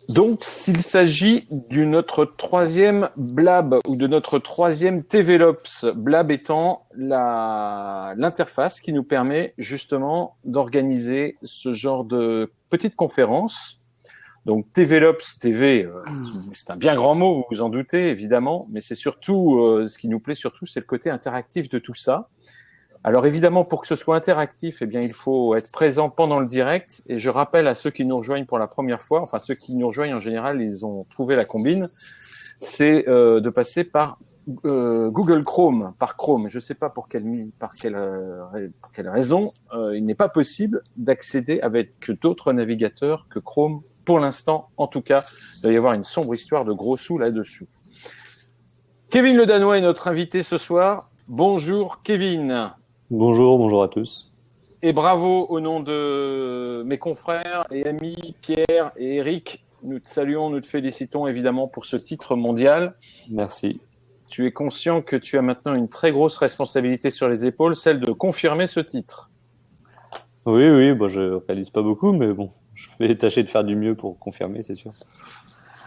Donc, s'il s'agit de notre troisième Blab ou de notre troisième TVLops, Blab étant l'interface qui nous permet justement d'organiser ce genre de petite conférence. Donc, TVLops, TV, c'est un bien grand mot, vous vous en doutez, évidemment, mais c'est surtout, ce qui nous plaît surtout, c'est le côté interactif de tout ça. Alors évidemment, pour que ce soit interactif, eh bien, il faut être présent pendant le direct. Et je rappelle à ceux qui nous rejoignent pour la première fois, enfin ceux qui nous rejoignent en général, ils ont trouvé la combine, c'est de passer par Google Chrome, par Chrome. Je ne sais pas pour quelle raison, il n'est pas possible d'accéder avec d'autres navigateurs que Chrome. Pour l'instant, en tout cas, il doit y avoir une sombre histoire de gros sous là-dessous. Kevin Le Danois est notre invité ce soir. Bonjour Kevin. Bonjour à tous. Et bravo au nom de mes confrères et amis Pierre et Eric. Nous te saluons, nous te félicitons évidemment pour ce titre mondial. Merci. Tu es conscient que tu as maintenant une très grosse responsabilité sur les épaules, celle de confirmer ce titre. Oui, bon, je réalise pas beaucoup, mais bon, je vais tâcher de faire du mieux pour confirmer, c'est sûr.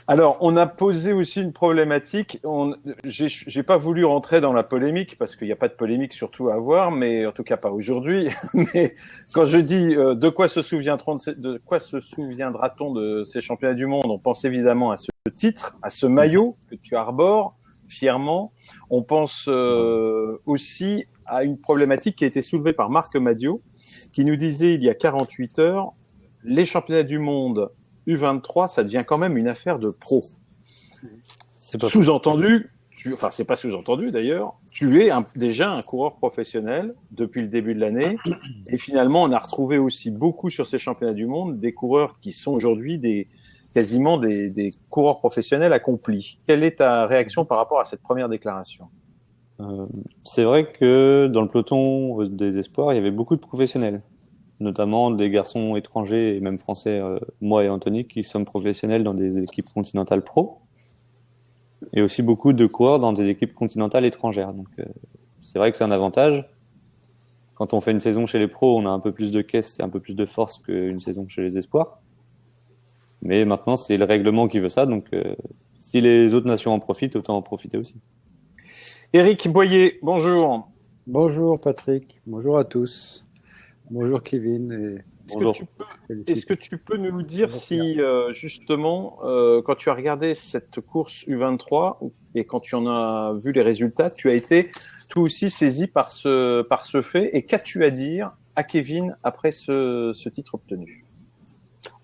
Alors, on a posé aussi une problématique. J'ai pas voulu rentrer dans la polémique parce qu'il n'y a pas de polémique surtout à avoir, mais en tout cas pas aujourd'hui. Mais quand je dis de quoi se souviendra-t-on de ces championnats du monde, on pense évidemment à ce titre, à ce maillot que tu arbores fièrement. On pense aussi à une problématique qui a été soulevée par Marc Madiot, qui nous disait il y a 48 heures, les championnats du monde U23, ça devient quand même une affaire de pro. C'est pas sous-entendu, c'est pas sous-entendu d'ailleurs, tu es déjà un coureur professionnel depuis le début de l'année. Et finalement, on a retrouvé aussi beaucoup sur ces championnats du monde des coureurs qui sont aujourd'hui quasiment des coureurs professionnels accomplis. Quelle est ta réaction par rapport à cette première déclaration ? C'est vrai que dans le peloton des espoirs, il y avait beaucoup de professionnels, notamment des garçons étrangers et même français, moi et Anthony, qui sommes professionnels dans des équipes continentales pro, et aussi beaucoup de coureurs dans des équipes continentales étrangères. Donc c'est vrai que c'est un avantage. Quand on fait une saison chez les pros, on a un peu plus de caisse et un peu plus de force qu'une saison chez les espoirs. Mais maintenant, c'est le règlement qui veut ça, donc si les autres nations en profitent, autant en profiter aussi. Éric Boyer, bonjour. Bonjour Patrick, bonjour à tous. Bonjour Kevin. Et bonjour. Est-ce que tu peux nous dire si justement, quand tu as regardé cette course U23 et quand tu en as vu les résultats, tu as été toi aussi saisi par ce fait, et qu'as-tu à dire à Kevin après ce titre obtenu ?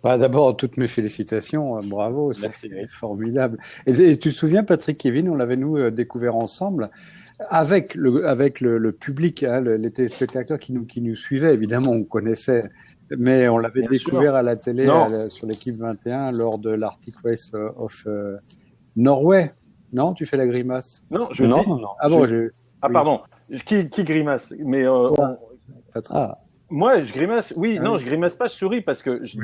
D'abord, toutes mes félicitations, bravo, c'est formidable. Et tu te souviens, Patrick, Kevin, on l'avait nous découvert ensemble avec le public, hein, les téléspectateurs qui nous suivaient. Évidemment, on connaissait, mais on l'avait découvert à la télé sur l'équipe 21 lors de l'Arctic Race of Norway. Non, tu fais la grimace. Non, je dis. Non. Ah bon, pardon. Qui grimace ? Mais moi, je grimace. Oui, non, je grimace pas, je souris parce que je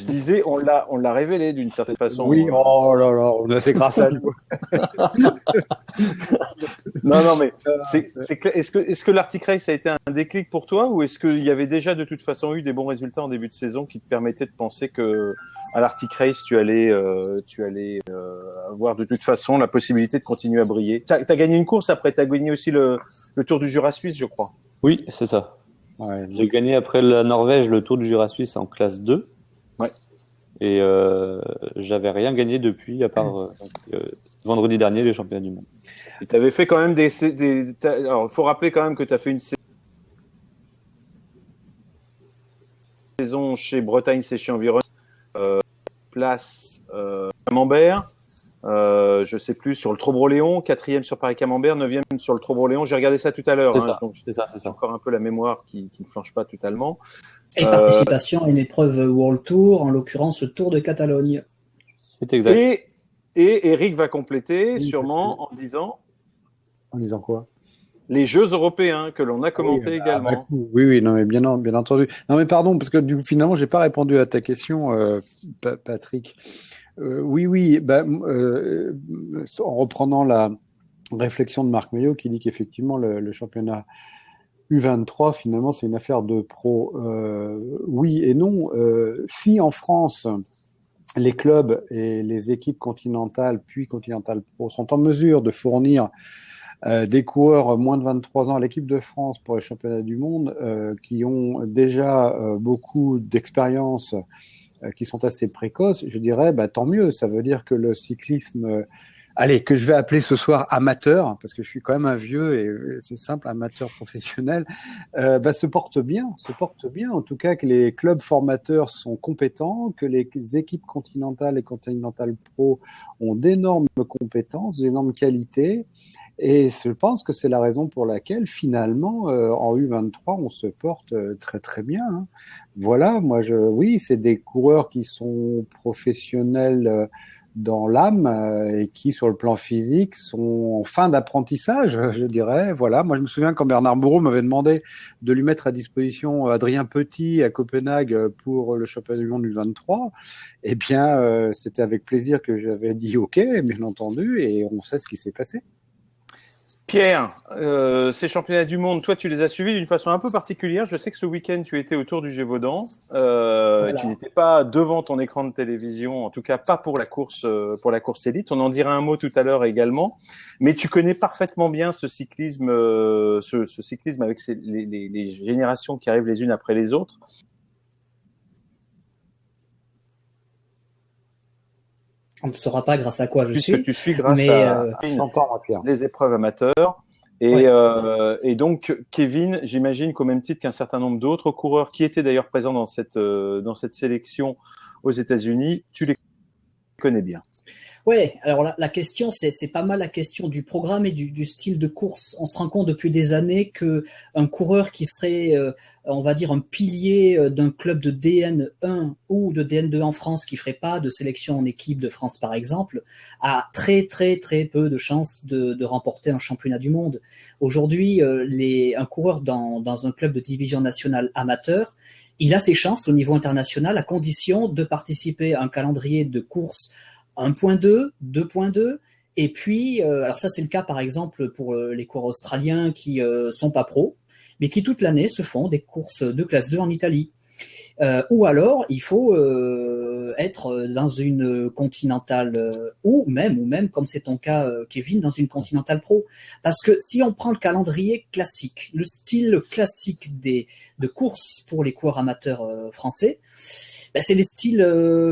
disais, on l'a révélé d'une certaine façon. Oui, oh là là, c'est grâce à nous. Non, mais est-ce que l'Arctic Race a été un déclic pour toi, ou est-ce qu'il y avait déjà de toute façon eu des bons résultats en début de saison qui te permettaient de penser que à l'Arctic Race tu allais avoir de toute façon la possibilité de continuer à briller ? T'as gagné une course après, t'as gagné aussi le Tour du Jura suisse, je crois. Oui, c'est ça. Ouais, j'ai gagné après la Norvège le Tour du Jura suisse en classe 2. Ouais. Et j'avais rien gagné depuis, à part vendredi dernier, les championnats du monde. Et tu avais fait quand même alors, il faut rappeler quand même que tu as fait une saison chez Bretagne Séché Environnement, place Camembert, je sais plus, sur le Trobroléon, 4e sur Paris-Camembert, 9e sur le Trobroléon. J'ai regardé ça tout à l'heure. C'est ça. Encore un peu la mémoire qui ne flanche pas totalement. Et participation à une épreuve World Tour, en l'occurrence le Tour de Catalogne. C'est exact. Et Eric va compléter sûrement en disant quoi ? Les Jeux européens que l'on a commentés également. Oui, non, mais bien entendu. Non, mais pardon, parce que finalement, j'ai pas répondu à ta question, Patrick. Oui. En reprenant la réflexion de Marc Maillot qui dit qu'effectivement le championnat U23 finalement c'est une affaire de pro. Oui et non. Si en France les clubs et les équipes continentales, puis Continental Pro, sont en mesure de fournir des coureurs moins de 23 ans à l'équipe de France pour les championnats du monde, qui ont déjà beaucoup d'expérience, qui sont assez précoces, je dirais, tant mieux. Ça veut dire que le cyclisme, allez, que je vais appeler ce soir amateur, parce que je suis quand même un vieux et c'est simple, amateur professionnel, se porte bien. En tout cas, que les clubs formateurs sont compétents, que les équipes continentales et Continental Pro ont d'énormes compétences, d'énormes qualités. Et je pense que c'est la raison pour laquelle, finalement, en U23, on se porte très très bien. Hein. Voilà, oui, c'est des coureurs qui sont professionnels dans l'âme et qui, sur le plan physique, sont en fin d'apprentissage, je dirais. Voilà, moi je me souviens quand Bernard Moreau m'avait demandé de lui mettre à disposition Adrien Petit à Copenhague pour le championnat du monde U23. Eh bien, c'était avec plaisir que j'avais dit OK, bien entendu, et on sait ce qui s'est passé. Pierre, ces championnats du monde, toi, tu les as suivis d'une façon un peu particulière. Je sais que ce week-end, tu étais autour du Gévaudan. Voilà. Tu n'étais pas devant ton écran de télévision, en tout cas pas pour la course élite. On en dira un mot tout à l'heure également. Mais tu connais parfaitement bien ce cyclisme, ce cyclisme avec les générations qui arrivent les unes après les autres. On ne saura pas grâce à quoi je suis. Tu suis grâce à les épreuves amateurs. Et donc, Kevin, j'imagine qu'au même titre qu'un certain nombre d'autres coureurs qui étaient d'ailleurs présents dans cette sélection aux États-Unis, tu les connais bien. Ouais, alors la question, c'est pas mal la question du programme et du style de course. On se rend compte depuis des années que un coureur qui serait, on va dire, un pilier d'un club de DN1 ou de DN2 en France, qui ferait pas de sélection en équipe de France par exemple, a très très très peu de chances de remporter un championnat du monde. Aujourd'hui, un coureur dans un club de division nationale amateur, il a ses chances au niveau international à condition de participer à un calendrier de course 1.2, 2.2, et puis, alors ça c'est le cas par exemple pour les coureurs australiens qui sont pas pros, mais qui toute l'année se font des courses de classe 2 en Italie. Ou alors, il faut être dans une continentale ou même, comme c'est ton cas, Kevin, dans une continentale pro. Parce que si on prend le calendrier classique, le style classique de course pour les coureurs amateurs français, c'est des styles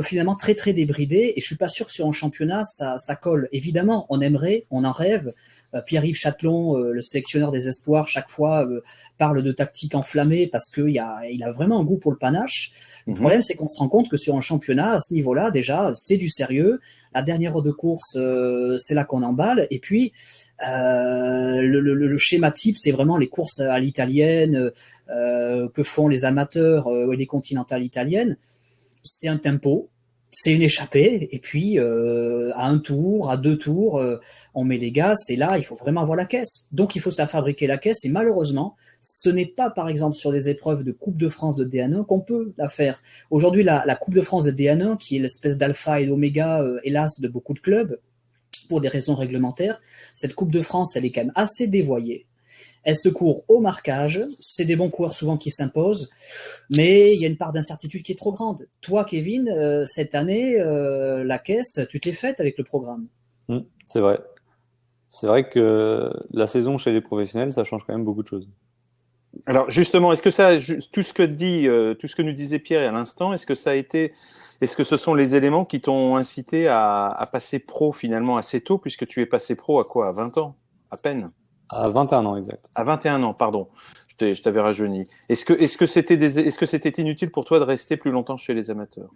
finalement très très débridés et je suis pas sûr que sur un championnat ça colle. Évidemment, on aimerait, on en rêve. Pierre-Yves Châtelon, le sélectionneur des espoirs, chaque fois parle de tactique enflammée parce que il a vraiment un goût pour le panache. Le problème, c'est qu'on se rend compte que sur un championnat, à ce niveau-là, déjà, c'est du sérieux. La dernière heure de course, c'est là qu'on emballe. Et puis, le schéma type, c'est vraiment les courses à l'italienne que font les amateurs et les continentales italiennes. C'est un tempo, c'est une échappée, et puis à un tour, à 2 tours, on met les gaz, et là, il faut vraiment avoir la caisse. Donc, il faut se la fabriquer la caisse, et malheureusement, ce n'est pas, par exemple, sur des épreuves de Coupe de France de D1 qu'on peut la faire. Aujourd'hui, la Coupe de France de D1, qui est l'espèce d'alpha et d'oméga, hélas, de beaucoup de clubs, pour des raisons réglementaires, cette Coupe de France, elle est quand même assez dévoyée. Elle se court au marquage, c'est des bons coureurs souvent qui s'imposent, mais il y a une part d'incertitude qui est trop grande. Toi, Kevin, cette année, la caisse, tu te l'es faite avec le programme. C'est vrai. C'est vrai que la saison chez les professionnels, ça change quand même beaucoup de choses. Alors justement, est-ce que tout ce que nous disait Pierre à l'instant, est-ce que ce sont les éléments qui t'ont incité à passer pro finalement assez tôt, puisque tu es passé pro à quoi? À 20 ans, à peine? À 21 ans, exact. À 21 ans, pardon. Je t'avais rajeuni. Est-ce que c'était inutile pour toi de rester plus longtemps chez les amateurs?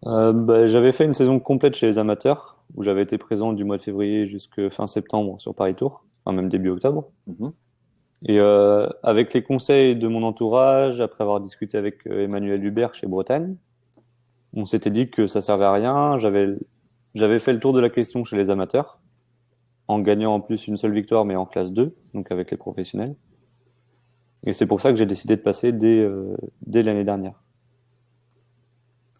J'avais fait une saison complète chez les amateurs, où j'avais été présent du mois de février jusqu'à fin septembre sur Paris Tour, enfin même début octobre. Et avec les conseils de mon entourage, après avoir discuté avec Emmanuel Hubert chez Bretagne, on s'était dit que ça servait à rien. J'avais fait le tour de la question chez les amateurs, en gagnant en plus une seule victoire, mais en classe 2, donc avec les professionnels. Et c'est pour ça que j'ai décidé de passer dès l'année dernière.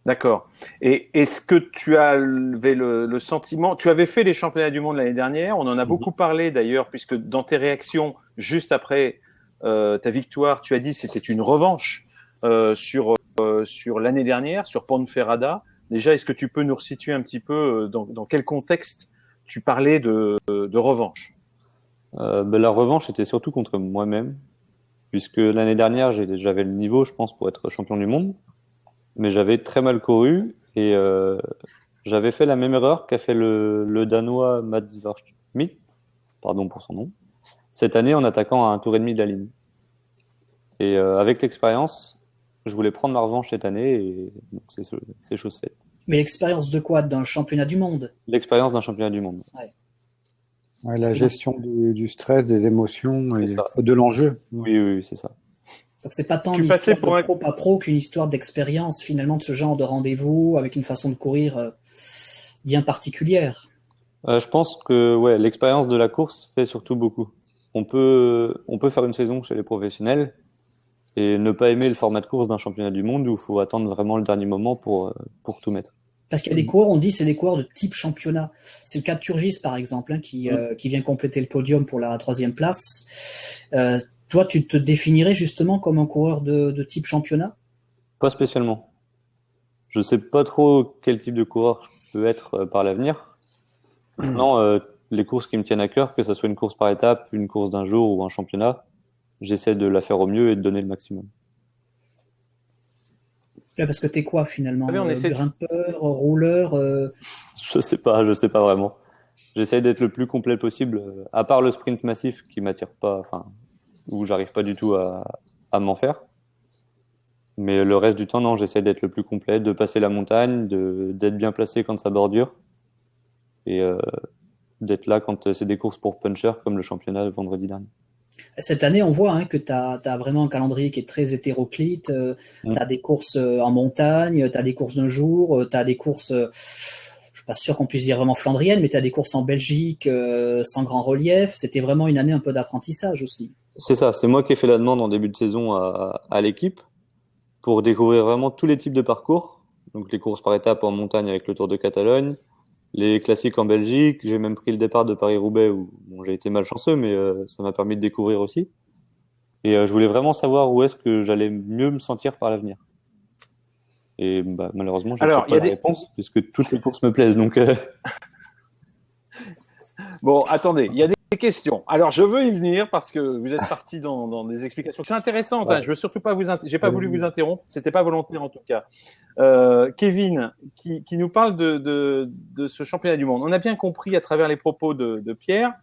D'accord. Et est-ce que tu avais le sentiment, tu avais fait les championnats du monde l'année dernière, on en a beaucoup parlé d'ailleurs, puisque dans tes réactions, juste après ta victoire, tu as dit que c'était une revanche sur l'année dernière, sur Ponferrada. Déjà, est-ce que tu peux nous resituer un petit peu dans quel contexte tu parlais de revanche? La revanche était surtout contre moi-même, puisque l'année dernière, j'avais le niveau, je pense, pour être champion du monde, mais j'avais très mal couru et j'avais fait la même erreur qu'a fait le Danois Mats Schmidt, pardon pour son nom, cette année en attaquant à un tour et demi de la ligne. Et avec l'expérience, je voulais prendre ma revanche cette année et donc c'est chose faite. Mais l'expérience de quoi? D'un championnat du monde? L'expérience d'un championnat du monde. Ouais. Ouais, la gestion du stress, des émotions et ça. de l'enjeu. Oui, c'est ça. Donc c'est pas tant Tu une passais histoire pour de pro pas pro qu'une histoire d'expérience finalement de ce genre de rendez-vous avec une façon de courir bien particulière. Je pense que ouais, l'expérience de la course fait surtout beaucoup. On peut faire une saison chez les professionnels et ne pas aimer le format de course d'un championnat du monde où il faut attendre vraiment le dernier moment pour tout mettre. Parce qu'il y a des coureurs, on dit c'est des coureurs de type championnat. C'est le cas de Turgis par exemple, qui vient compléter le podium pour la 3e place. Toi, tu te définirais justement comme un coureur de type championnat? Pas spécialement. Je sais pas trop quel type de coureur je peux être par l'avenir. Non, les courses qui me tiennent à cœur, que ça soit une course par étape, une course d'un jour ou un championnat, j'essaie de la faire au mieux et de donner le maximum. Parce que t'es quoi finalement? Allez, on essaie de... Grimpeur, rouleur Je sais pas vraiment. J'essaie d'être le plus complet possible, à part le sprint massif qui m'attire pas, enfin, où j'arrive pas du tout à m'en faire. Mais le reste du temps, non, j'essaie d'être le plus complet, de passer la montagne, d'être bien placé quand ça bordure et d'être là quand c'est des courses pour puncher comme le championnat vendredi dernier. Cette année, on voit que tu as vraiment un calendrier qui est très hétéroclite. Tu as des courses en montagne, tu as des courses d'un jour, tu as des courses, je suis pas sûr qu'on puisse dire vraiment flandriennes, mais tu as des courses en Belgique sans grand relief. C'était vraiment une année un peu d'apprentissage aussi. C'est ça, c'est moi qui ai fait la demande en début de saison à l'équipe pour découvrir vraiment tous les types de parcours. Donc les courses par étapes en montagne avec le Tour de Catalogne, les classiques en Belgique, j'ai même pris le départ de Paris-Roubaix où bon, j'ai été malchanceux, mais ça m'a permis de découvrir aussi. Et je voulais vraiment savoir où est-ce que j'allais mieux me sentir par l'avenir. Et malheureusement, j'ai pas la réponse, puisque toutes les courses me plaisent. Donc, Bon, attendez, il y a des questions. Alors, je veux y venir parce que vous êtes parti dans des explications. C'est intéressant. Ouais. Je veux surtout pas j'ai pas voulu vous interrompre. C'était pas volontaire en tout cas. Kevin, qui nous parle de ce championnat du monde. On a bien compris à travers les propos de Pierre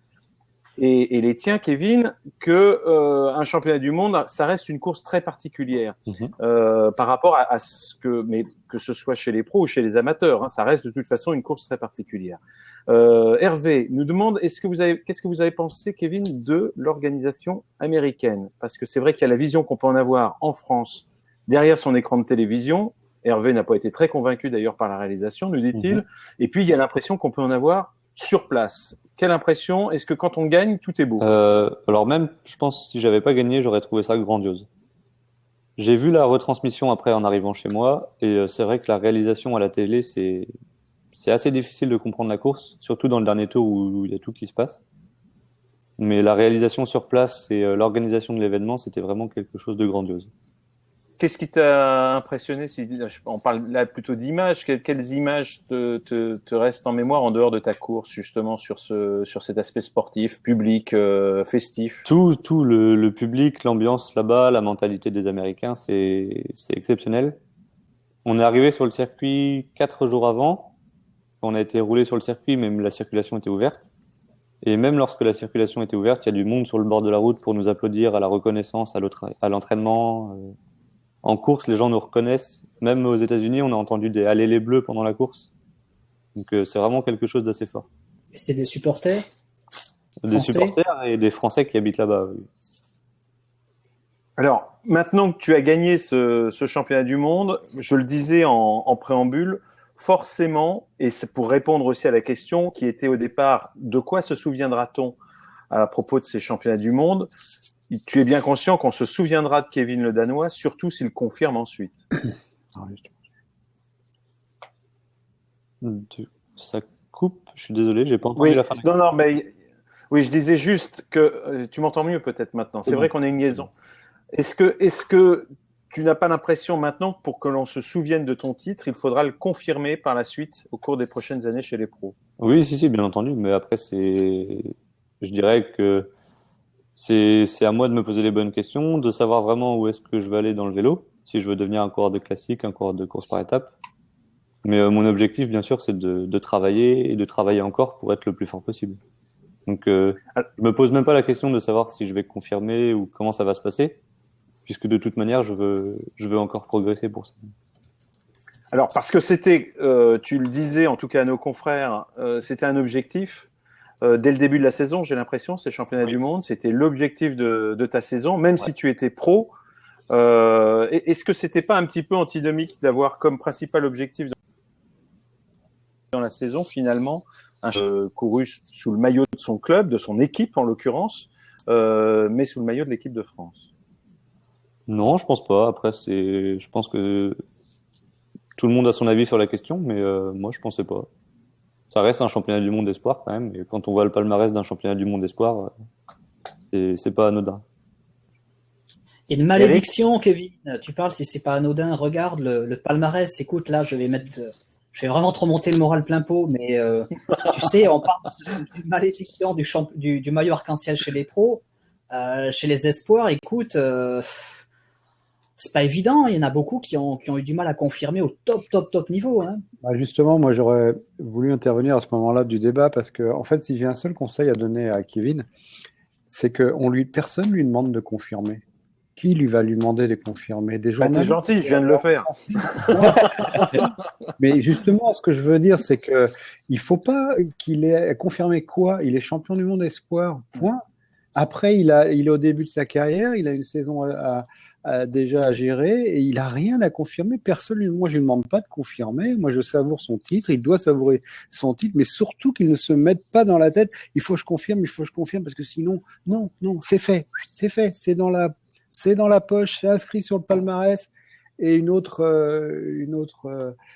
et les tiens, Kevin, que un championnat du monde, ça reste une course très particulière par rapport à ce mais que ce soit chez les pros ou chez les amateurs, ça reste de toute façon une course très particulière. Hervé nous demande qu'est-ce que vous avez pensé, Kevin, de l'organisation américaine? Parce que c'est vrai qu'il y a la vision qu'on peut en avoir en France derrière son écran de télévision. Hervé n'a pas été très convaincu d'ailleurs par la réalisation, nous dit-il. Et puis il y a l'impression qu'on peut en avoir sur place. Quelle impression? Est-ce que quand on gagne, tout est beau? Alors même, je pense, si j'avais pas gagné, j'aurais trouvé ça grandiose. J'ai vu la retransmission après en arrivant chez moi, et c'est vrai que la réalisation à la télé, c'est assez difficile de comprendre la course, surtout dans le dernier tour où il y a tout qui se passe. Mais la réalisation sur place et l'organisation de l'événement, c'était vraiment quelque chose de grandiose. Qu'est-ce qui t'a impressionné? On parle là plutôt d'images. Quelles images te restent en mémoire en dehors de ta course, justement, sur cet aspect sportif, public, festif? Tout le public, l'ambiance là-bas, la mentalité des Américains, c'est exceptionnel. On est arrivé sur le circuit 4 jours avant. On a été roulé sur le circuit, même la circulation était ouverte. Et même lorsque la circulation était ouverte, il y a du monde sur le bord de la route pour nous applaudir à la reconnaissance, à l'entraînement. En course, les gens nous reconnaissent. Même aux États-Unis, on a entendu des allez les bleus pendant la course. Donc c'est vraiment quelque chose d'assez fort. Et c'est des supporters? Des supporters et des Français qui habitent là-bas. Oui. Alors, maintenant que tu as gagné ce championnat du monde, je le disais en préambule, forcément, et c'est pour répondre aussi à la question qui était au départ, de quoi se souviendra-t-on à propos de ces championnats du monde? Tu es bien conscient qu'on se souviendra de Kevin le Danois, surtout s'il confirme ensuite. Ça coupe, je suis désolé, j'ai pas entendu la fin. Non, mais oui, je disais juste que tu m'entends mieux peut-être maintenant. C'est vrai qu'on a une liaison. Est-ce que tu n'as pas l'impression maintenant que pour que l'on se souvienne de ton titre, il faudra le confirmer par la suite au cours des prochaines années chez les pros? Oui, si, bien entendu. Mais après, je dirais que c'est à moi de me poser les bonnes questions, de savoir vraiment où est-ce que je vais aller dans le vélo, si je veux devenir un coureur de classique, un coureur de course par étapes. Mais mon objectif, bien sûr, c'est de travailler et de travailler encore pour être le plus fort possible. Donc, je me pose même pas la question de savoir si je vais confirmer ou comment ça va se passer, puisque de toute manière, je veux encore progresser pour ça. Alors, parce que c'était, tu le disais en tout cas à nos confrères, c'était un objectif dès le début de la saison, j'ai l'impression, ces championnats du monde, c'était l'objectif de ta saison, même si tu étais pro. Est-ce que c'était pas un petit peu antinomique d'avoir comme principal objectif dans la saison, finalement, un couru sous le maillot de son club, de son équipe en l'occurrence, mais sous le maillot de l'équipe de France? Non, je pense pas. Après, je pense que tout le monde a son avis sur la question, mais moi, je pensais pas. Ça reste un championnat du monde espoir quand même, et quand on voit le palmarès d'un championnat du monde espoir, c'est pas anodin. Et une malédiction, Kevin. Tu parles si c'est pas anodin. Regarde le palmarès. Écoute, là, je vais vraiment te remonter le moral plein pot, mais tu sais, on parle d'une malédiction du maillot arc-en-ciel chez les pros, chez les espoirs. Écoute, c'est pas évident. Il y en a beaucoup qui ont eu du mal à confirmer au top niveau. Hein. Bah justement, moi, j'aurais voulu intervenir à ce moment-là du débat parce que, en fait, si j'ai un seul conseil à donner à Kevin, c'est que personne lui demande de confirmer. Qui lui va lui demander de confirmer? Des journalistes? T'es gentil, je viens de le faire. Mais justement, ce que je veux dire, c'est que il faut pas qu'il ait confirmé quoi. Il est champion du monde espoir. Point. Après, il est au début de sa carrière, il a une saison déjà à gérer et il a rien à confirmer. Personne, moi, je lui demande pas de confirmer. Moi, je savoure son titre. Il doit savourer son titre, mais surtout qu'il ne se mette pas dans la tête. Il faut que je confirme, parce que sinon, non, c'est fait, c'est dans la poche, c'est inscrit sur le palmarès. Et une autre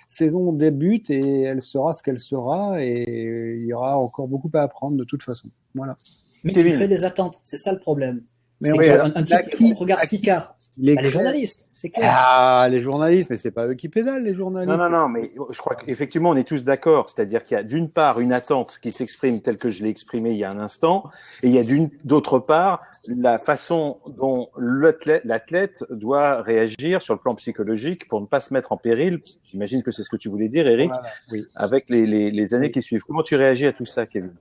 saison débute et elle sera ce qu'elle sera et il y aura encore beaucoup à apprendre de toute façon. Voilà. Mais Kevin, tu crées des attentes, c'est ça le problème. Mais c'est oui, un type regarde Sicard. Les journalistes, c'est clair. Ah, les journalistes, mais c'est pas eux qui pédalent, les journalistes. Non, mais je crois qu'effectivement, on est tous d'accord. C'est-à-dire qu'il y a d'une part une attente qui s'exprime telle que je l'ai exprimée il y a un instant, et il y a d'autre part la façon dont l'athlète doit réagir sur le plan psychologique pour ne pas se mettre en péril. J'imagine que c'est ce que tu voulais dire, Eric, voilà, oui. Avec les années qui suivent. Comment tu réagis à tout ça, Kevin?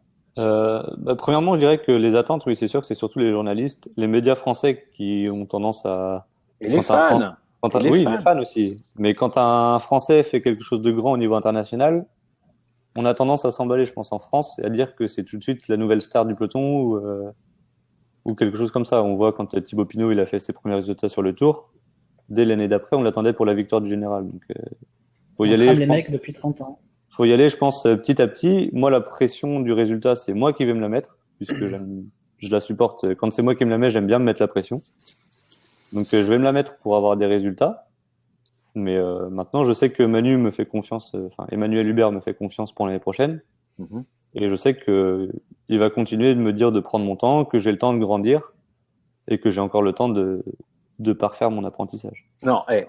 Premièrement, je dirais que les attentes, oui, c'est sûr que c'est surtout les journalistes, les médias français qui ont tendance à... Et les fans. Les fans aussi. Mais quand un Français fait quelque chose de grand au niveau international, on a tendance à s'emballer, je pense, en France, et à dire que c'est tout de suite la nouvelle star du peloton ou quelque chose comme ça. On voit quand Thibaut Pinot il a fait ses premiers résultats sur le Tour, dès l'année d'après, on l'attendait pour la victoire du général. Donc, faut y aller. Les mecs depuis 30 ans. Faut y aller, je pense, petit à petit. Moi, la pression du résultat, c'est moi qui vais me la mettre, puisque je la supporte. Quand c'est moi qui me la mets, j'aime bien me mettre la pression. Donc, je vais me la mettre pour avoir des résultats. Mais maintenant, je sais que Manu me fait confiance, Emmanuel Hubert me fait confiance pour l'année prochaine. Mm-hmm. Et je sais que il va continuer de me dire de prendre mon temps, que j'ai le temps de grandir et que j'ai encore le temps de parfaire mon apprentissage. Non, et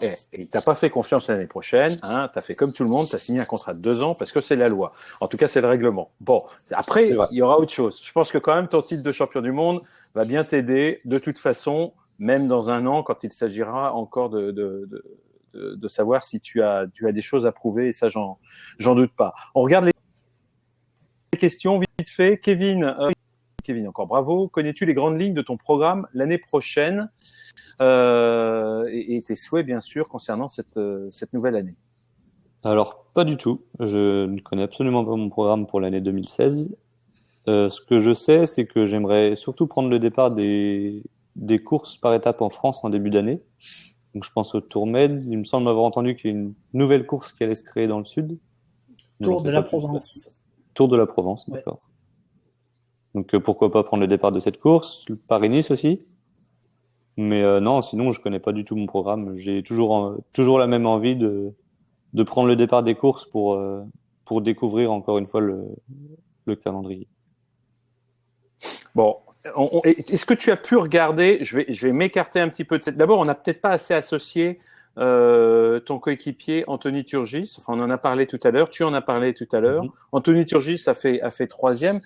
t'as pas fait confiance l'année prochaine, hein, t'as fait comme tout le monde, t'as signé un contrat de 2 ans parce que c'est la loi. En tout cas, c'est le règlement. Bon, après, il y aura autre chose. Je pense que quand même ton titre de champion du monde va bien t'aider de toute façon, même dans un an, quand il s'agira encore de savoir si tu as des choses à prouver, et ça, j'en doute pas. On regarde les questions vite fait. Kevin, encore bravo. Connais-tu les grandes lignes de ton programme l'année prochaine et tes souhaits, bien sûr, concernant cette nouvelle année? Alors, pas du tout. Je ne connais absolument pas mon programme pour l'année 2016. Ce que je sais, c'est que j'aimerais surtout prendre le départ des courses par étapes en France en début d'année. Donc, je pense au Tour Med. Il me semble m'avoir entendu qu'il y a une nouvelle course qui allait se créer dans le sud. Tour de la Provence. Tour de la Provence, d'accord. Ouais. Donc, pourquoi pas prendre le départ de cette course? Paris-Nice aussi. Mais non, sinon, je connais pas du tout mon programme. J'ai toujours la même envie de prendre le départ des courses pour découvrir encore une fois le calendrier. Bon, Est-ce que tu as pu regarder, je vais m'écarter un petit peu de cette. D'abord, on n'a peut-être pas assez associé ton coéquipier Anthony Turgis. Enfin, on en a parlé tout à l'heure. Tu en as parlé tout à l'heure. Anthony Turgis a fait troisième.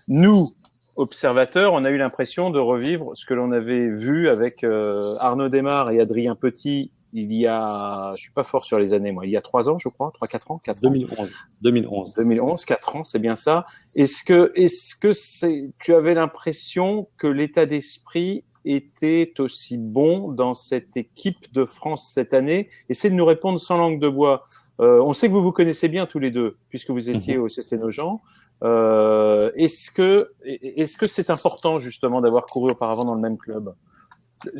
Nous, observateurs, on a eu l'impression de revivre ce que l'on avait vu avec Arnaud Desmar et Adrien Petit. Il y a, je suis pas fort sur les années, moi. Il y a 3 ans, je crois, 4 ans. 2011, 4 ans, c'est bien ça. Est-ce que tu avais l'impression que l'état d'esprit était aussi bon dans cette équipe de France cette année? Essayez de nous répondre sans langue de bois. On sait que vous vous connaissez bien tous les deux, puisque vous étiez au CC Nogent. Est-ce que c'est important, justement, d'avoir couru auparavant dans le même club?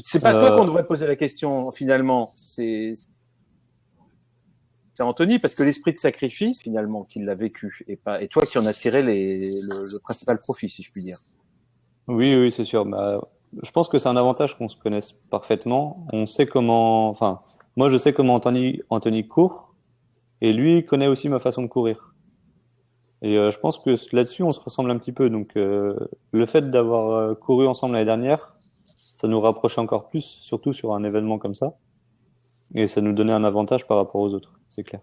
C'est pas toi qu'on devrait poser la question, finalement. C'est Anthony, parce que l'esprit de sacrifice, finalement, qu'il l'a vécu, et toi qui en as tiré le principal profit, si je puis dire. Oui, c'est sûr. Je pense que c'est un avantage qu'on se connaisse parfaitement. On sait comment, moi, je sais comment Anthony court, et lui connaît aussi ma façon de courir. Et je pense que là-dessus, on se ressemble un petit peu. Donc, le fait d'avoir couru ensemble l'année dernière, ça nous rapprochait encore plus, surtout sur un événement comme ça. Et ça nous donnait un avantage par rapport aux autres, c'est clair.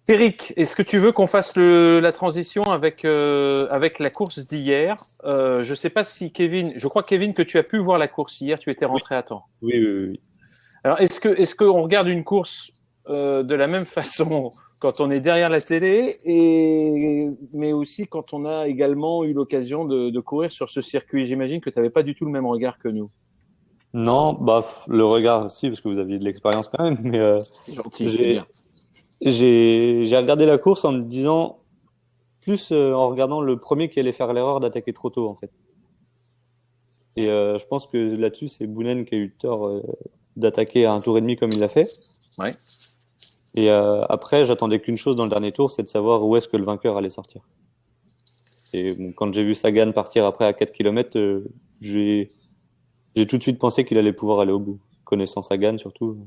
Eric, est-ce que tu veux qu'on fasse la transition avec la course d'hier? Je sais pas si Kevin, je crois Kevin que tu as pu voir la course hier, tu étais rentré à temps. Oui. Alors est-ce qu'on regarde une course de la même façon quand on est derrière la télé mais aussi quand on a également eu l'occasion de courir sur ce circuit? J'imagine que tu n'avais pas du tout le même regard que nous. Non, le regard, si, parce que vous aviez de l'expérience quand même, mais j'ai regardé la course en me disant, plus en regardant le premier qui allait faire l'erreur d'attaquer trop tôt, en fait. Et je pense que là-dessus, c'est Bounen qui a eu tort d'attaquer à un tour et demi comme il l'a fait. Ouais. Et après, j'attendais qu'une chose dans le dernier tour, c'est de savoir où est-ce que le vainqueur allait sortir. Et bon, quand j'ai vu Sagan partir après à 4 km, j'ai tout de suite pensé qu'il allait pouvoir aller au bout, connaissant Sagan surtout.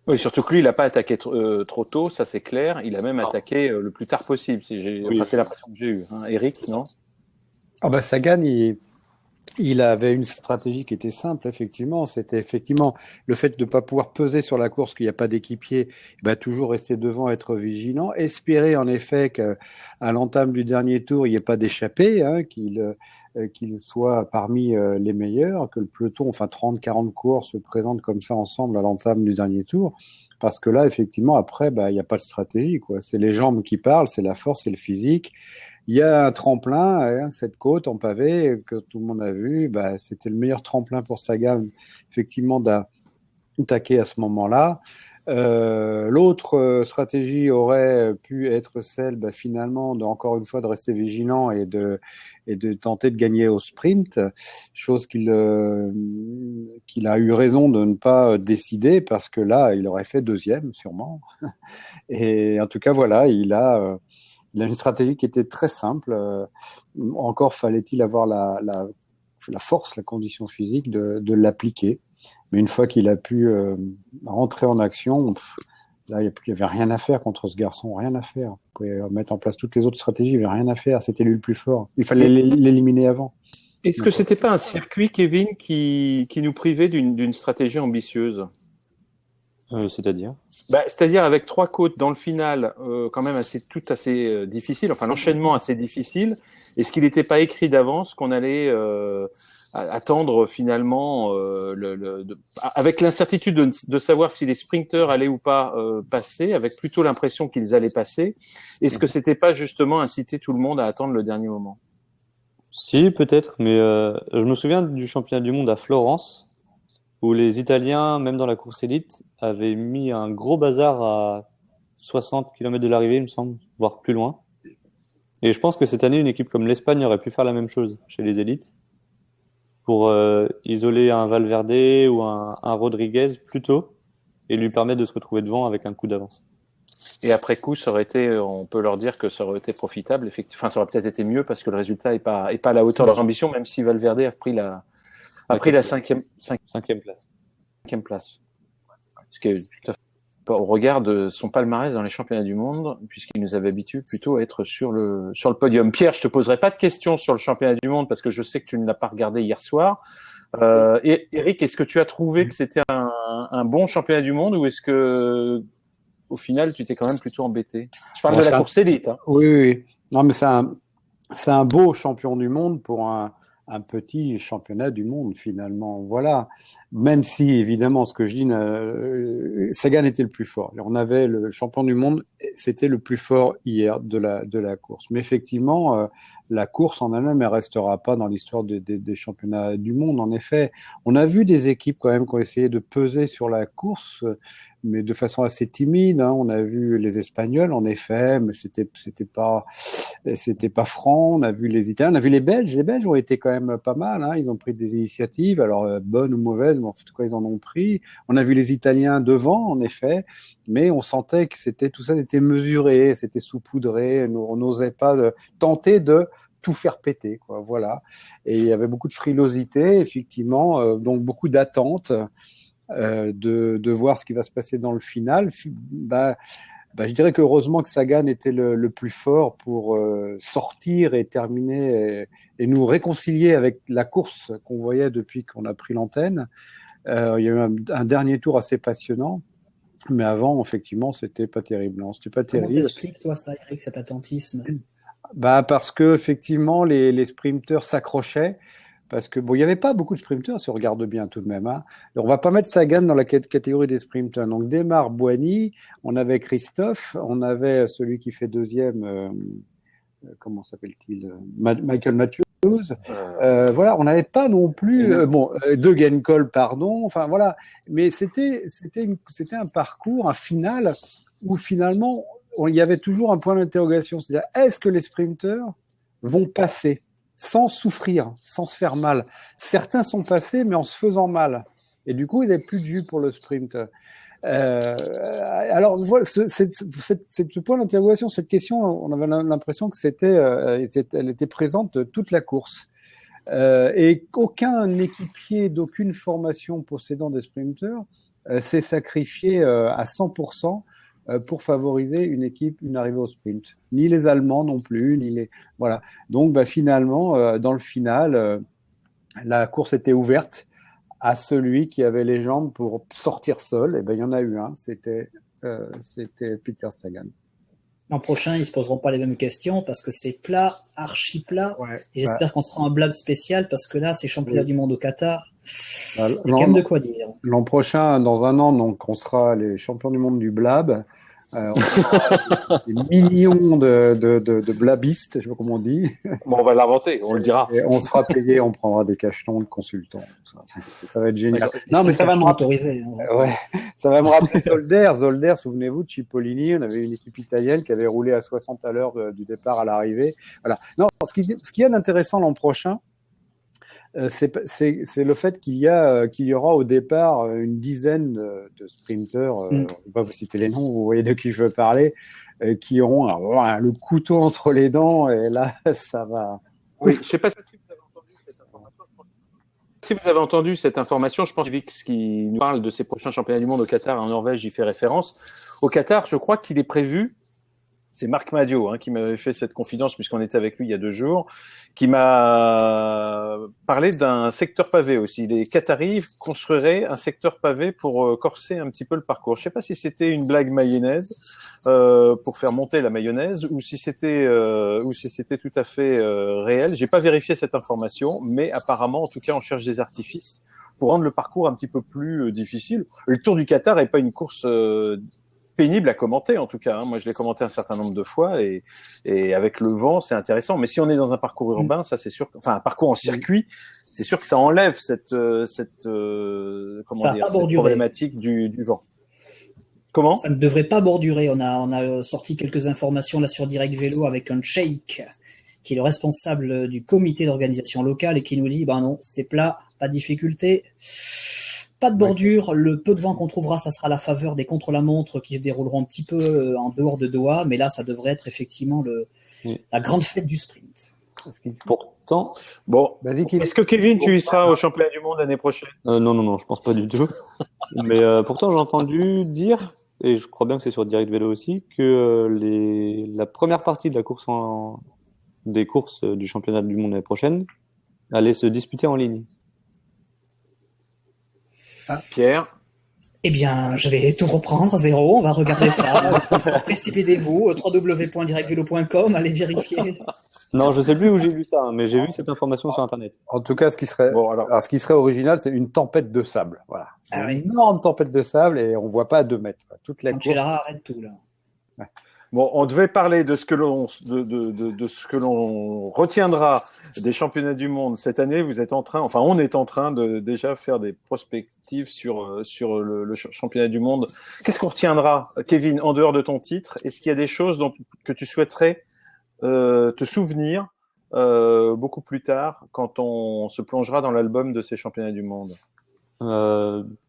Oui, surtout que lui, il n'a pas attaqué trop tôt, ça c'est clair. Il a même attaqué le plus tard possible. C'est l'impression que j'ai eue. Hein. Eric, non? Sagan, il avait une stratégie qui était simple, effectivement. C'était effectivement le fait de ne pas pouvoir peser sur la course, qu'il n'y a pas d'équipier, toujours rester devant, être vigilant, espérer en effet qu'à l'entame du dernier tour, il n'y ait pas d'échappée, qu'il soit parmi les meilleurs, que le peloton, 30-40 courses se présentent comme ça ensemble à l'entame du dernier tour. Parce que là, effectivement, après, il n'y a pas de stratégie, quoi. C'est les jambes qui parlent, c'est la force, c'est le physique. Il y a un tremplin, cette côte en pavé que tout le monde a vu, c'était le meilleur tremplin pour Sagan, effectivement, d'attaquer à ce moment-là. L'autre stratégie aurait pu être celle, finalement, encore une fois, de rester vigilant et de tenter de gagner au sprint, chose qu'il a eu raison de ne pas décider parce que là, il aurait fait deuxième, sûrement. Et en tout cas, voilà, il a une stratégie qui était très simple. Encore fallait-il avoir la force, la condition physique de l'appliquer. Mais une fois qu'il a pu rentrer en action, là, il n'y avait rien à faire contre ce garçon, rien à faire. Vous pouvez mettre en place toutes les autres stratégies, il n'y avait rien à faire. C'était lui le plus fort. Il fallait l'éliminer avant. Est-ce que c'était pas un circuit, Kevin, qui nous privait d'une stratégie ambitieuse? C'est-à-dire C'est-à-dire avec 3 côtes dans le final, quand même assez difficile, l'enchaînement assez difficile. Est-ce qu'il n'était pas écrit d'avance qu'on allait attendre finalement avec l'incertitude de savoir si les sprinteurs allaient ou pas passer, avec plutôt l'impression qu'ils allaient passer? Est-ce que c'était pas justement inciter tout le monde à attendre le dernier moment? Si, peut-être, mais je me souviens du championnat du monde à Florence, où les Italiens, même dans la course élite, avaient mis un gros bazar à 60 km de l'arrivée, il me semble, voire plus loin. Et je pense que cette année, une équipe comme l'Espagne aurait pu faire la même chose chez les élites, pour isoler un Valverde ou un Rodriguez plus tôt, et lui permettre de se retrouver devant avec un coup d'avance. Et après coup, on peut leur dire que ça aurait été profitable, effectivement. Ça aurait peut-être été mieux parce que le résultat est pas à la hauteur de leurs ambitions, même si Valverde a pris la cinquième place. Ce qui est tout à fait au regard de son palmarès dans les championnats du monde, puisqu'il nous avait habitués plutôt à être sur le podium. Pierre, je te poserai pas de questions sur le championnat du monde parce que je sais que tu ne l'as pas regardé hier soir. Et Eric, est-ce que tu as trouvé que c'était un bon championnat du monde ou est-ce que au final tu t'es quand même plutôt embêté? Je parle de la course élite. Hein. Oui. Non, mais c'est un beau champion du monde pour un petit championnat du monde finalement. Voilà. Même si évidemment ce que je dis, Sagan était le plus fort. On avait le champion du monde, c'était le plus fort hier de la course. Mais effectivement, la course en elle-même, elle restera pas dans l'histoire des championnats du monde. En effet, on a vu des équipes quand même qui ont essayé de peser sur la course, mais de façon assez timide. Hein. On a vu les Espagnols, en effet, mais c'était pas franc. On a vu les Italiens, on a vu les Belges. Les Belges ont été quand même pas mal. Hein. Ils ont pris des initiatives, alors bonnes ou mauvaises, mais en tout cas ils en ont pris. On a vu les Italiens devant, en effet, mais on sentait que tout ça était mesuré, c'était saupoudré. On n'osait pas tenter de tout faire péter, quoi. Voilà. Et il y avait beaucoup de frilosité, effectivement, donc beaucoup d'attentes. De voir ce qui va se passer dans le final. Je dirais qu'heureusement que Sagan était le plus fort pour sortir et terminer et nous réconcilier avec la course qu'on voyait depuis qu'on a pris l'antenne. Il y a eu un dernier tour assez passionnant, mais avant, effectivement, c'était pas terrible. Non, c'était pas terrible. Comment t'expliques, toi, ça, Eric, cet attentisme? Parce que effectivement, les sprinteurs s'accrochaient. Parce que il n'y avait pas beaucoup de sprinteurs, si on regarde bien tout de même. Hein. Alors, on va pas mettre Sagan dans la catégorie des sprinteurs. Donc, Démar, Boigny, on avait Christophe, on avait celui qui fait deuxième, comment s'appelle-t-il, Michael Matthews. Voilà, on n'avait pas non plus, De Genkolb, pardon. Enfin voilà, mais c'était un parcours, un final où finalement il y avait toujours un point d'interrogation, c'est-à-dire est-ce que les sprinteurs vont passer sans souffrir, sans se faire mal. Certains sont passés, mais en se faisant mal. Et du coup, il n'y avait plus de jus pour le sprint. Alors, voilà, ce point d'interrogation, cette question, on avait l'impression que elle était présente toute la course. Et qu'aucun équipier d'aucune formation possédant des sprinteurs s'est sacrifié à 100% pour favoriser une arrivée au sprint. Ni les Allemands non plus, voilà. Donc finalement, dans le final, la course était ouverte à celui qui avait les jambes pour sortir seul. Et il y en a eu un, c'était Peter Sagan. L'an prochain, ils se poseront pas les mêmes questions parce que c'est plat, archi plat. Ouais, et j'espère qu'on se fera un blab spécial parce que là, c'est championnat du monde au Qatar. Il y a quand même de quoi dire. L'an prochain, dans un an, donc, on sera les champions du monde du blab. On aura des millions de blabistes, je sais pas comment on dit. Bon, on va l'inventer, on le dira. Et on se fera payer, on prendra des cachetons de consultants. Ça va être génial. Non, mais ça va me rappeler. Ça va me rappeler Zolder. Zolder, souvenez-vous de Cipollini. On avait une équipe italienne qui avait roulé à 60 à l'heure du départ à l'arrivée. Voilà. Non, ce qui est intéressant l'an prochain, c'est le fait qu'il y aura au départ une dizaine de sprinteurs, on ne va pas vous citer les noms, vous voyez de qui je veux parler, qui auront le couteau entre les dents, et là, ça va... Oui, je ne sais pas si vous avez entendu cette information. Si vous avez entendu cette information, je pense que Vix qui nous parle de ses prochains championnats du monde au Qatar et en Norvège, y fait référence. Au Qatar, je crois qu'il est prévu... C'est Marc Madio qui m'avait fait cette confidence puisqu'on était avec lui il y a 2 jours, qui m'a parlé d'un secteur pavé aussi. Les Qataris construiraient un secteur pavé pour corser un petit peu le parcours. Je ne sais pas si c'était une blague mayonnaise pour faire monter la mayonnaise ou si c'était tout à fait réel. J'ai pas vérifié cette information, mais apparemment, en tout cas, on cherche des artifices pour rendre le parcours un petit peu plus difficile. Le Tour du Qatar n'est pas une course pénible à commenter en tout cas. Moi, je l'ai commenté un certain nombre de fois et avec le vent, c'est intéressant. Mais si on est dans un parcours urbain, ça c'est sûr. Enfin, un parcours en circuit, c'est sûr que ça enlève cette problématique du vent. Comment ? Ça ne devrait pas bordurer. On a sorti quelques informations là sur Direct Vélo avec un sheikh qui est le responsable du comité d'organisation locale et qui nous dit non, c'est plat, pas de difficulté. Pas de bordure, le peu de vent qu'on trouvera, ça sera à la faveur des contre-la-montre qui se dérouleront un petit peu en dehors de Doha, mais là, ça devrait être effectivement la grande fête du sprint. Pourtant, est-ce que Kevin, tu y seras au championnat du monde l'année prochaine ? Non, je pense pas du tout. Mais pourtant, j'ai entendu dire et je crois bien que c'est sur Direct Vélo aussi, que la première partie de la course des courses du championnat du monde l'année prochaine allait se disputer en ligne. Pierre? Eh bien, je vais tout reprendre à zéro, on va regarder ça. Précipitez-vous, www.directvelo.com, allez vérifier. Non, je sais plus où j'ai vu ça, mais j'ai vu cette information sur Internet. En tout cas, ce qui serait original, c'est une tempête de sable. Voilà. Ah Une énorme tempête de sable et on voit pas à 2 mètres. Toute la course. Arrête tout, là. Ouais. Bon, on devait parler de ce que l'on retiendra des championnats du monde cette année. On est en train de déjà faire des prospectives sur le championnat du monde. Qu'est-ce qu'on retiendra, Kevin, en dehors de ton titre? Est-ce qu'il y a des choses que tu souhaiterais te souvenir beaucoup plus tard quand on se plongera dans l'album de ces championnats du monde?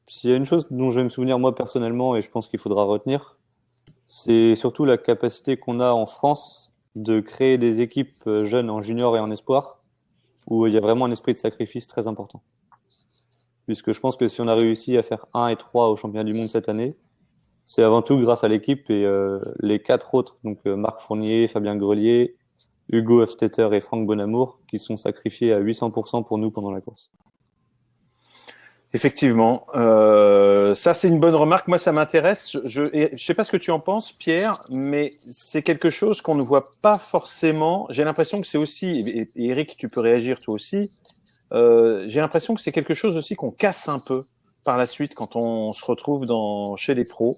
S'il y a une chose dont je vais me souvenir moi personnellement et je pense qu'il faudra retenir, c'est surtout la capacité qu'on a en France de créer des équipes jeunes en junior et en espoir où il y a vraiment un esprit de sacrifice très important. Puisque je pense que si on a réussi à faire 1 et 3 au championnat du monde cette année, c'est avant tout grâce à l'équipe et les 4 autres, donc Marc Fournier, Fabien Grelier, Hugo Hofstetter et Franck Bonamour, qui sont sacrifiés à 800% pour nous pendant la course. Effectivement, ça c'est une bonne remarque. Moi, ça m'intéresse. Je sais pas ce que tu en penses, Pierre, mais c'est quelque chose qu'on ne voit pas forcément. J'ai l'impression que c'est aussi, et Eric, tu peux réagir toi aussi. J'ai l'impression que c'est quelque chose aussi qu'on casse un peu par la suite quand on se retrouve chez les pros.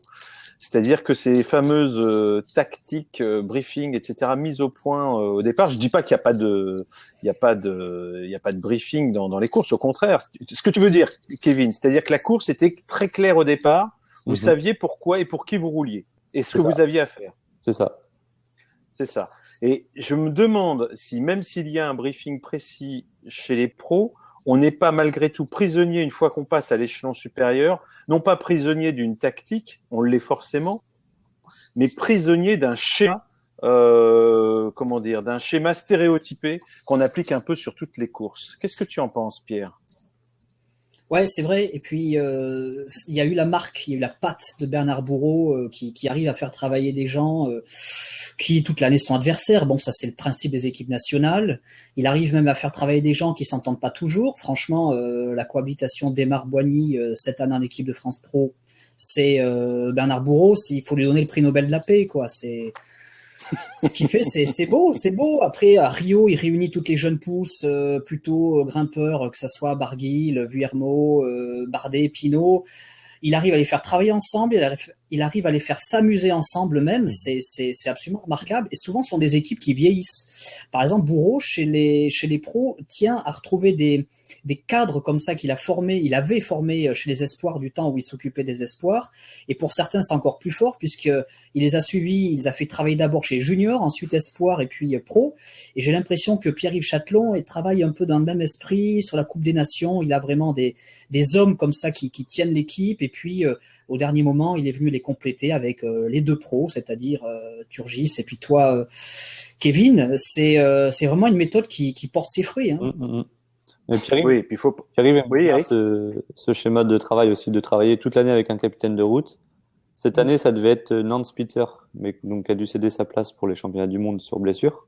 C'est-à-dire que ces fameuses tactiques, briefing, etc., mises au point au départ. Je dis pas qu'il n'y a pas de briefing dans les courses. Au contraire, ce que tu veux dire, Kevin, c'est-à-dire que la course était très claire au départ. Vous saviez pourquoi et pour qui vous rouliez et ce que vous aviez à faire. C'est ça. C'est ça. Et je me demande si même s'il y a un briefing précis chez les pros, on n'est pas malgré tout prisonnier une fois qu'on passe à l'échelon supérieur, non pas prisonnier d'une tactique, on l'est forcément, mais prisonnier d'un schéma, d'un schéma stéréotypé qu'on applique un peu sur toutes les courses. Qu'est-ce que tu en penses, Pierre ? Ouais, c'est vrai. Et puis, il y a eu la patte de Bernard Bourreau qui arrive à faire travailler des gens qui toute l'année sont adversaires. Bon, ça c'est le principe des équipes nationales. Il arrive même à faire travailler des gens qui s'entendent pas toujours. Franchement, la cohabitation d'Aymar-Boigny cette année en équipe de France Pro, c'est Bernard Bourreau. Il faut lui donner le prix Nobel de la paix, quoi. Ce qu'il fait, c'est beau. Après, à Rio, il réunit toutes les jeunes pousses, plutôt grimpeurs, que ça soit Barguil, Vuillermo, Bardet, Pinot. Il arrive à les faire travailler ensemble, il arrive à les faire s'amuser ensemble même. C'est absolument remarquable. Et souvent, ce sont des équipes qui vieillissent. Par exemple, Bourreau, chez les pros, tient à retrouver des cadres comme ça qu'il a formés, il avait formé chez les espoirs du temps où il s'occupait des espoirs. Et pour certains, c'est encore plus fort puisqu'il les a suivis, il les a fait travailler d'abord chez juniors, ensuite espoirs et puis pro. Et j'ai l'impression que Pierre-Yves Châtelon travaille un peu dans le même esprit sur la Coupe des Nations. Il a vraiment des hommes comme ça qui tiennent l'équipe. Et puis, au dernier moment, il est venu les compléter avec les 2 pros, c'est-à-dire Turgis et puis toi, Kevin. C'est vraiment une méthode qui porte ses fruits. Hein. Pierre-Yves, ce schéma de travail aussi, de travailler toute l'année avec un capitaine de route. Cette année, ça devait être Nance Peter, mais donc qui a dû céder sa place pour les championnats du monde sur blessure.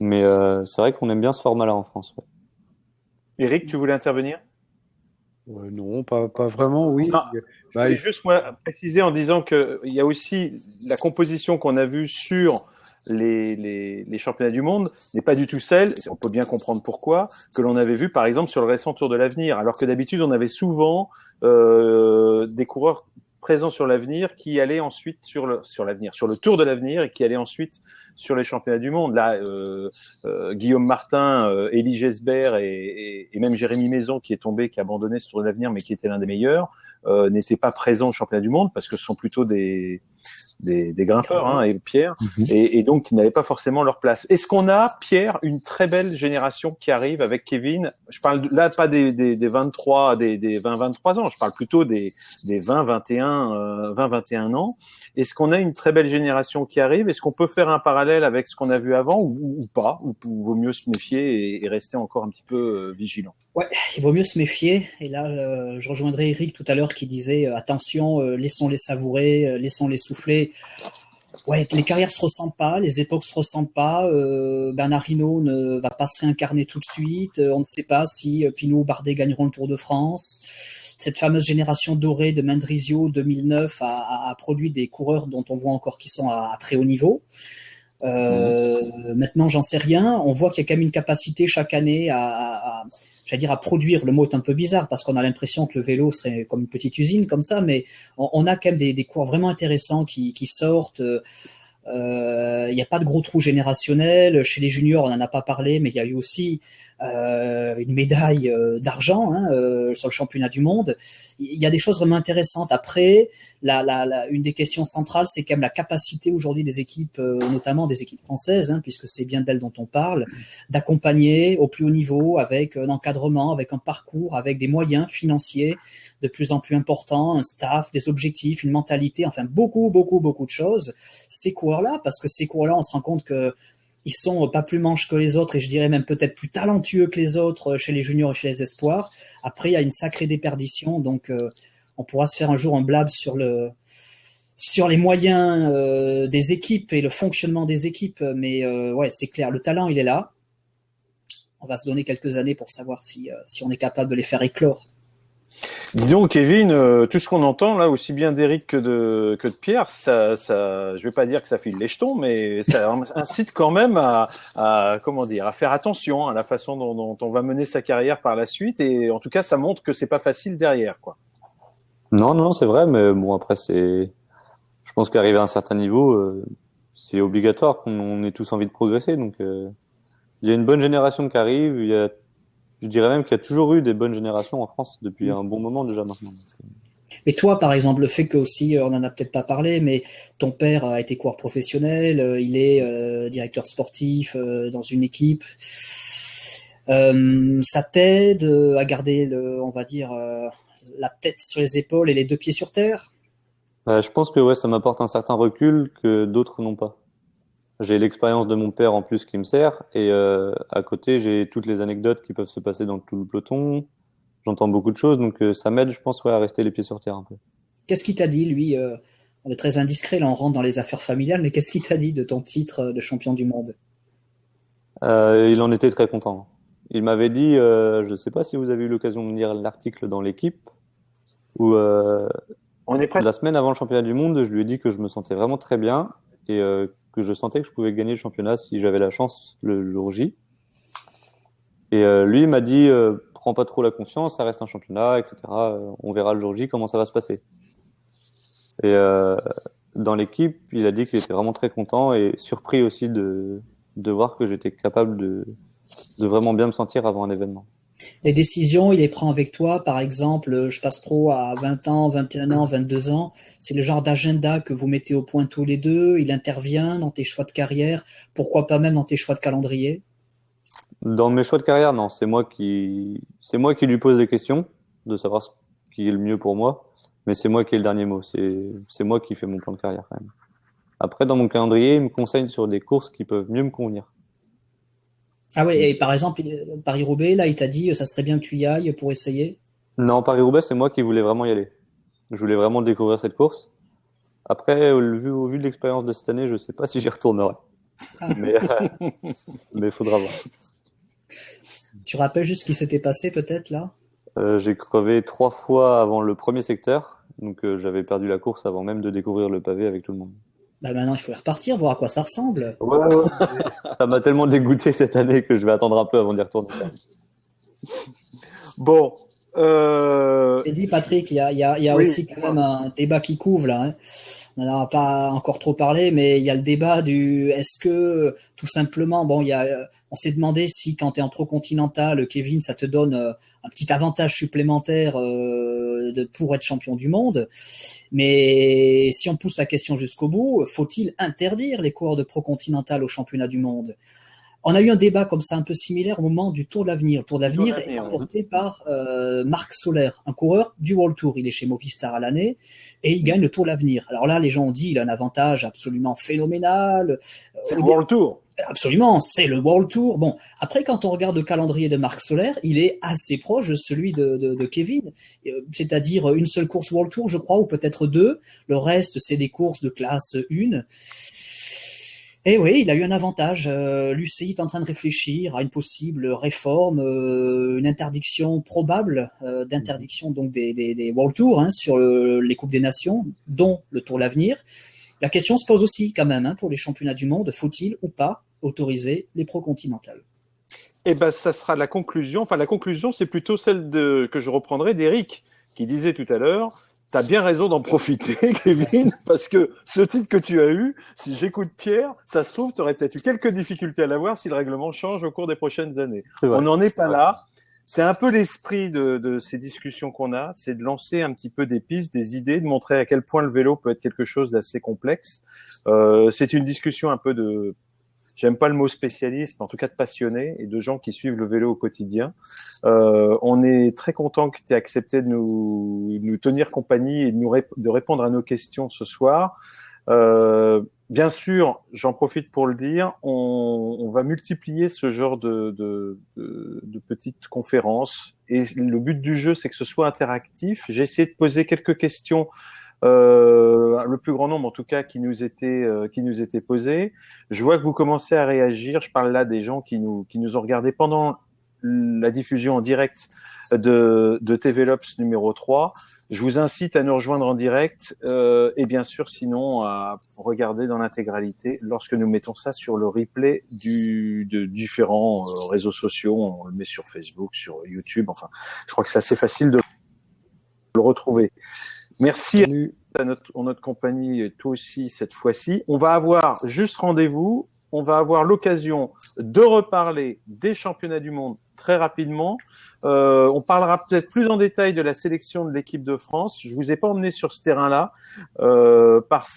Mais c'est vrai qu'on aime bien ce format-là en France. Ouais. Eric, tu voulais intervenir ? Non, pas vraiment, oui. Non, je voulais juste préciser en disant qu'il y a aussi la composition qu'on a vue sur les championnats du monde n'est pas du tout celle, on peut bien comprendre pourquoi, que l'on avait vu par exemple sur le récent Tour de l'Avenir, alors que d'habitude on avait souvent des coureurs présents sur l'avenir qui allaient ensuite sur le Tour de l'Avenir et qui allaient ensuite sur les championnats du monde. Là, Guillaume Martin, Élie Gesbert et même Jérémy Maison qui est tombé, qui a abandonné ce Tour de l'Avenir mais qui était l'un des meilleurs, n'étaient pas présents au championnat du monde parce que ce sont plutôt des grimpeurs, et Pierre, et donc ils n'avaient pas forcément leur place. Est-ce qu'on a, Pierre, une très belle génération qui arrive avec Kevin? Je parle là pas des 23, des 20-23 ans, je parle plutôt des 20-21 ans. Est-ce qu'on a une très belle génération qui arrive? Est-ce qu'on peut faire un parallèle avec ce qu'on a vu avant ou pas? Ou vaut mieux se méfier et rester encore un petit peu vigilant? Ouais, il vaut mieux se méfier. Et là, je rejoindrai Eric tout à l'heure qui disait attention, laissons-les savourer, laissons-les souffler. Ouais, les carrières se ressemblent pas, les époques se ressemblent pas. Bernard Hinault ne va pas se réincarner tout de suite. On ne sait pas si Pinot ou Bardet gagneront le Tour de France. Cette fameuse génération dorée de Mendrisio 2009 a produit des coureurs dont on voit encore qu'ils sont à très haut niveau. Maintenant, j'en sais rien. On voit qu'il y a quand même une capacité chaque année j'allais dire à produire. Le mot est un peu bizarre parce qu'on a l'impression que le vélo serait comme une petite usine comme ça, mais on a quand même des cours vraiment intéressants qui sortent. Il n'y a pas de gros trou générationnel. Chez les juniors, on n'en a pas parlé, mais il y a eu aussi une médaille d'argent sur le championnat du monde. Il y a des choses vraiment intéressantes. Après, une des questions centrales, c'est quand même la capacité aujourd'hui des équipes, notamment des équipes françaises, puisque c'est bien d'elles dont on parle, d'accompagner au plus haut niveau avec un encadrement, avec un parcours, avec des moyens financiers de plus en plus importants, un staff, des objectifs, une mentalité, enfin beaucoup de choses. Ces coureurs-là, parce que ces coureurs-là, on se rend compte que ils sont pas plus manches que les autres et je dirais même peut-être plus talentueux que les autres chez les juniors et chez les espoirs. Après, il y a une sacrée déperdition, donc on pourra se faire un jour un blab sur les moyens des équipes et le fonctionnement des équipes, mais ouais, c'est clair, le talent il est là. On va se donner quelques années pour savoir si on est capable de les faire éclore. Dis donc, Kevin, tout ce qu'on entend là, aussi bien d'Eric que de Pierre, ça, je vais pas dire que ça file les jetons, mais ça incite quand même à faire attention à la façon dont on va mener sa carrière par la suite, et en tout cas, ça montre que c'est pas facile derrière, quoi. Non, c'est vrai, mais bon, après, je pense qu'arriver à un certain niveau, c'est obligatoire qu'on ait tous envie de progresser, donc, il y a une bonne génération qui arrive, je dirais même qu'il y a toujours eu des bonnes générations en France depuis un bon moment déjà maintenant. Mais toi, par exemple, le fait que aussi, on en a peut-être pas parlé, mais ton père a été coureur professionnel, il est directeur sportif dans une équipe. Ça t'aide à garder, on va dire, la tête sur les épaules et les deux pieds sur terre? Je pense que ouais, ça m'apporte un certain recul que d'autres n'ont pas. J'ai l'expérience de mon père en plus qui me sert et à côté j'ai toutes les anecdotes qui peuvent se passer dans tout le peloton. J'entends beaucoup de choses donc ça m'aide, je pense, ouais, à rester les pieds sur terre un peu. Qu'est-ce qu'il t'a dit, lui? On est très indiscret, là on rentre dans les affaires familiales, mais qu'est-ce qu'il t'a dit de ton titre de champion du monde? Il en était très content. Il m'avait dit, je ne sais pas si vous avez eu l'occasion de lire l'article dans l'équipe où on est prêt. La semaine avant le championnat du monde, je lui ai dit que je me sentais vraiment très bien et que je sentais que je pouvais gagner le championnat si j'avais la chance le jour J. Et lui, il m'a dit, prends pas trop la confiance, ça reste un championnat, etc. On verra le jour J comment ça va se passer. Et dans l'équipe, il a dit qu'il était vraiment très content et surpris aussi de voir que j'étais capable de vraiment bien me sentir avant un événement. Les décisions, il les prend avec toi, par exemple, je passe pro à 20 ans, 21 ans, 22 ans. C'est le genre d'agenda que vous mettez au point tous les deux. Il intervient dans tes choix de carrière. Pourquoi pas même dans tes choix de calendrier? Dans mes choix de carrière, non. C'est moi qui lui pose des questions de savoir ce qui est le mieux pour moi. Mais c'est moi qui ai le dernier mot. C'est moi qui fais mon plan de carrière quand même. Après, dans mon calendrier, il me conseille sur des courses qui peuvent mieux me convenir. Ah ouais, et par exemple, Paris-Roubaix, là, il t'a dit, ça serait bien que tu y ailles pour essayer? Non, Paris-Roubaix, c'est moi qui voulais vraiment y aller. Je voulais vraiment découvrir cette course. Après, au vu de l'expérience de cette année, je sais pas si j'y retournerai. Ah. Mais il faudra voir. Tu rappelles juste ce qui s'était passé peut-être là? J'ai crevé 3 fois avant le premier secteur. Donc j'avais perdu la course avant même de découvrir le pavé avec tout le monde. Bah maintenant, il faut repartir, voir à quoi ça ressemble. Ouais. Ça m'a tellement dégoûté cette année que je vais attendre un peu avant d'y retourner. Bon. J'ai dit, Patrick, il y a oui, aussi quand même un débat qui couvre là. On n'en a pas encore trop parlé, mais il y a le débat est-ce que tout simplement, bon, on s'est demandé si quand tu es en pro continental, Kevin, ça te donne un petit avantage supplémentaire pour être champion du monde. Mais si on pousse la question jusqu'au bout, faut-il interdire les coureurs de pro continental au championnat du monde? On a eu un débat comme ça un peu similaire au moment du Tour de l'Avenir. Le Tour de l'Avenir est remporté par Marc Soler, un coureur du World Tour. Il est chez Movistar à l'année et il gagne le Tour de l'Avenir. Alors là, les gens ont dit il a un avantage absolument phénoménal. C'est le World Tour. Absolument, c'est le World Tour. Bon, après, quand on regarde le calendrier de Marc Soler, il est assez proche de celui de Kevin. C'est-à-dire une seule course World Tour, je crois, ou peut-être deux. Le reste, c'est des courses de classe 1. Et oui, il a eu un avantage. L'UCI est en train de réfléchir à une possible réforme, une interdiction probable d'interdiction donc des World Tours sur les Coupes des Nations, dont le Tour L'Avenir. La question se pose aussi quand même pour les championnats du monde, faut-il ou pas autoriser les pro-continentales? Eh ben, ça sera la conclusion. Enfin, la conclusion, c'est plutôt celle que je reprendrai d'Eric, qui disait tout à l'heure, tu as bien raison d'en profiter, Kevin, parce que ce titre que tu as eu, si j'écoute Pierre, ça se trouve, tu aurais peut-être eu quelques difficultés à l'avoir si le règlement change au cours des prochaines années. On n'en est pas là. C'est un peu l'esprit de ces discussions qu'on a, c'est de lancer un petit peu des pistes, des idées, de montrer à quel point le vélo peut être quelque chose d'assez complexe. C'est une discussion un peu j'aime pas le mot spécialiste, en tout cas de passionnés et de gens qui suivent le vélo au quotidien. On est très content que tu aies accepté de nous tenir compagnie et de répondre à nos questions ce soir. Bien sûr, j'en profite pour le dire, on va multiplier ce genre de petites conférences et le but du jeu, c'est que ce soit interactif. J'ai essayé de poser quelques questions, le plus grand nombre en tout cas qui nous étaient posées. Je vois que vous commencez à réagir. Je parle là des gens qui nous ont regardés pendant la diffusion en direct de TVLops numéro 3. Je vous incite à nous rejoindre en direct et bien sûr sinon à regarder dans l'intégralité lorsque nous mettons ça sur le replay de différents réseaux sociaux. On le met sur Facebook, sur YouTube. Enfin, je crois que c'est assez facile de le retrouver. Merci à notre compagnie, toi aussi cette fois-ci. On va avoir juste rendez-vous. On va avoir l'occasion de reparler des championnats du monde très rapidement. On parlera peut-être plus en détail de la sélection de l'équipe de France. Je vous ai pas emmené sur ce terrain-là.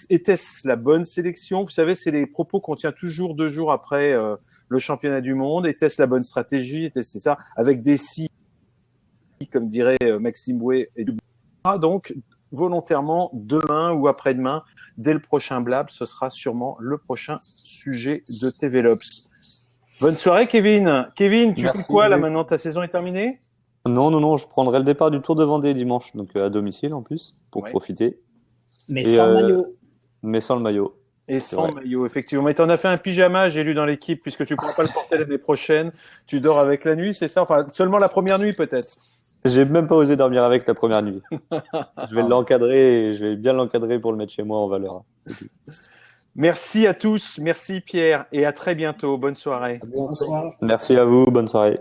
Était-ce la bonne sélection? Vous savez, c'est les propos qu'on tient toujours 2 jours après le championnat du monde. Était-ce la bonne stratégie? Était-ce ça? Avec des si, comme dirait Maxime Bouet et donc volontairement demain ou après-demain, dès le prochain Blab, ce sera sûrement le prochain sujet de TVLops. Bonne soirée, Kevin. Kevin, tu fais quoi là maintenant? Ta saison est terminée? Non, je prendrai le départ du Tour de Vendée dimanche, donc à domicile en plus, pour profiter. Mais sans maillot. Mais sans le maillot. Et sans maillot, effectivement. Mais t'en as fait un pyjama, j'ai lu dans l'équipe, puisque tu ne pourras pas le porter l'année prochaine. Tu dors avec la nuit, c'est ça? Enfin, seulement la première nuit peut-être. J'ai même pas osé dormir avec la première nuit. Je vais l'encadrer et je vais bien l'encadrer pour le mettre chez moi en valeur. Merci à tous, merci Pierre et à très bientôt. Bonne soirée. Bonsoir. Merci à vous, bonne soirée.